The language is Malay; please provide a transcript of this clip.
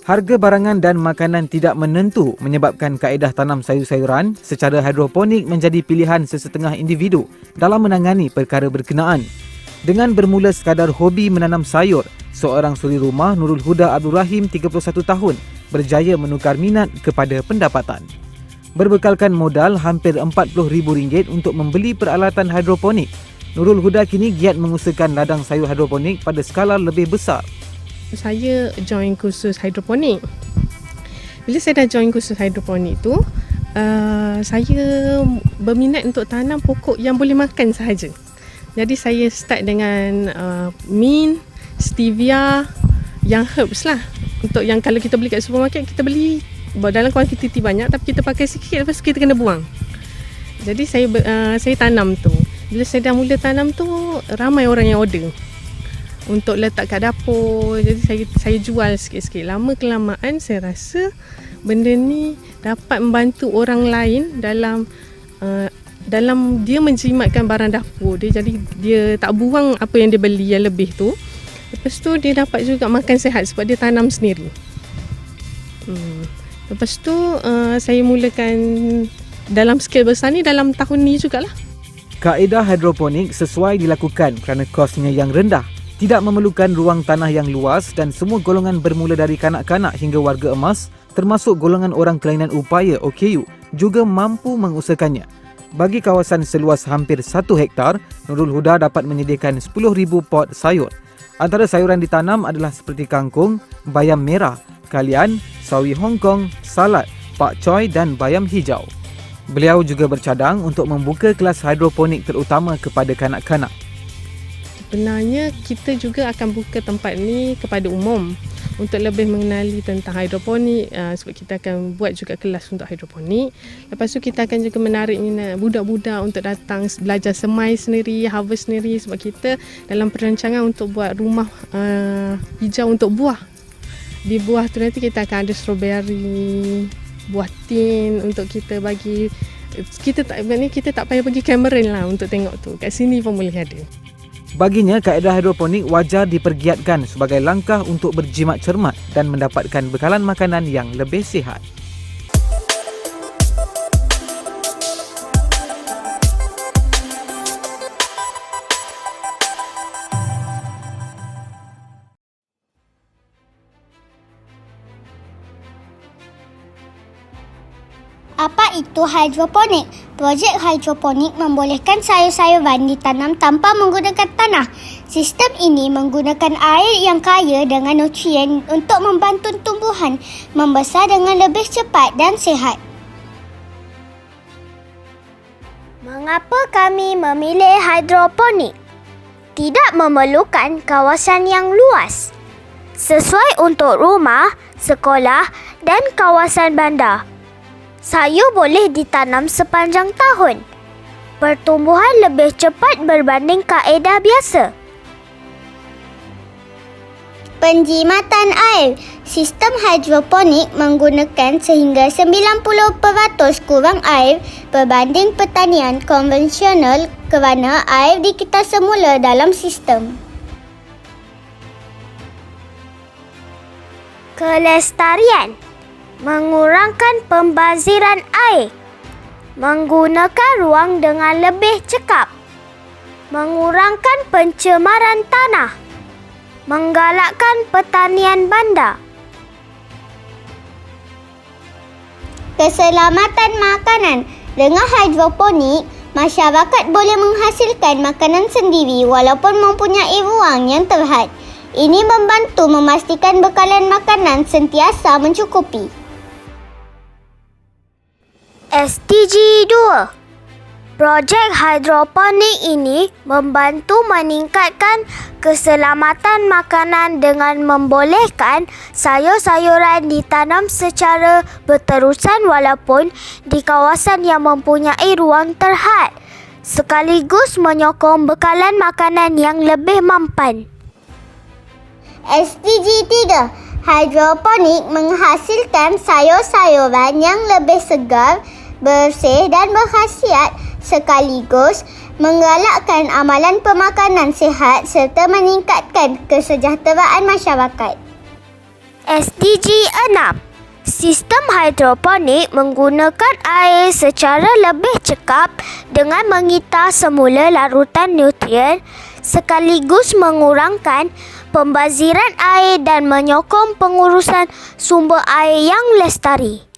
Harga barangan dan makanan tidak menentu menyebabkan kaedah tanam sayur-sayuran secara hidroponik menjadi pilihan sesetengah individu dalam menangani perkara berkenaan. Dengan bermula sekadar hobi menanam sayur, seorang suri rumah Nurul Huda Abdul Rahim 31 tahun berjaya menukar minat kepada pendapatan. Berbekalkan modal hampir RM40,000 untuk membeli peralatan hidroponik, Nurul Huda kini giat mengusahakan ladang sayur hidroponik pada skala lebih besar. Saya join kursus hidroponik. Bila saya dah join kursus hidroponik tu, saya berminat untuk tanam pokok yang boleh makan sahaja. Jadi saya start dengan mint, stevia, yang herbs lah. Untuk yang kalau kita beli kat supermarket, kita beli dalam kuantiti banyak tapi kita pakai sikit, lepas tu kita kena buang. Jadi saya tanam tu. Bila saya dah mula tanam tu, ramai orang yang order untuk letak kat dapur. Jadi saya jual sikit-sikit. Lama kelamaan saya rasa benda ni dapat membantu orang lain dalam dia menjimatkan barang dapur dia. Jadi dia tak buang apa yang dia beli yang lebih tu. Lepas tu dia dapat juga makan sihat sebab dia tanam sendiri. Lepas tu saya mulakan dalam skala besar ni dalam tahun ni jugalah. Kaedah hidroponik sesuai dilakukan kerana kosnya yang rendah, tidak memerlukan ruang tanah yang luas dan semua golongan bermula dari kanak-kanak hingga warga emas termasuk golongan orang kelainan upaya OKU juga mampu mengusahakannya. Bagi kawasan seluas hampir 1 hektar, Nurul Huda dapat menyediakan 10,000 pot sayur. Antara sayuran ditanam adalah seperti kangkung, bayam merah, kalian, sawi Hong Kong, salad, pakcoy dan bayam hijau. Beliau juga bercadang untuk membuka kelas hidroponik terutama kepada kanak-kanak. Sebenarnya kita juga akan buka tempat ni kepada umum untuk lebih mengenali tentang hidroponik, sebab kita akan buat juga kelas untuk hidroponik. Lepas tu kita akan juga menarik minat budak-budak untuk datang belajar semai sendiri, harvest sendiri, sebab kita dalam perancangan untuk buat rumah hijau untuk buah. Di buah tu nanti kita akan ada strawberry, buah tin untuk kita bagi. Kita tak payah pergi Cameron lah untuk tengok tu. Kat sini pun boleh ada. Baginya, kaedah hidroponik wajar dipergiatkan sebagai langkah untuk berjimat cermat dan mendapatkan bekalan makanan yang lebih sihat. Apa itu hidroponik? Projek hidroponik membolehkan sayur-sayuran ditanam tanpa menggunakan tanah. Sistem ini menggunakan air yang kaya dengan nutrien untuk membantu tumbuhan membesar dengan lebih cepat dan sihat. Mengapa kami memilih hidroponik? Tidak memerlukan kawasan yang luas. Sesuai untuk rumah, sekolah dan kawasan bandar. Sayur boleh ditanam sepanjang tahun. Pertumbuhan lebih cepat berbanding kaedah biasa. Penjimatan air. Sistem hidroponik menggunakan sehingga 90% kurang air berbanding pertanian konvensional kerana air dikita semula dalam sistem. Kelestarian. Mengurangkan pembaziran air, menggunakan ruang dengan lebih cekap, mengurangkan pencemaran tanah, menggalakkan pertanian bandar. Keselamatan makanan. Dengan hidroponik, masyarakat boleh menghasilkan makanan sendiri walaupun mempunyai ruang yang terhad. Ini membantu memastikan bekalan makanan sentiasa mencukupi. SDG 2. Projek hidroponik ini membantu meningkatkan keselamatan makanan dengan membolehkan sayur-sayuran ditanam secara berterusan walaupun di kawasan yang mempunyai ruang terhad, sekaligus menyokong bekalan makanan yang lebih mampan. SDG 3. Hidroponik menghasilkan sayur-sayuran yang lebih segar, bersih dan berkhasiat sekaligus menggalakkan amalan pemakanan sihat serta meningkatkan kesejahteraan masyarakat. SDG 6. Sistem hidroponik menggunakan air secara lebih cekap dengan mengitar semula larutan nutrien sekaligus mengurangkan pembaziran air dan menyokong pengurusan sumber air yang lestari.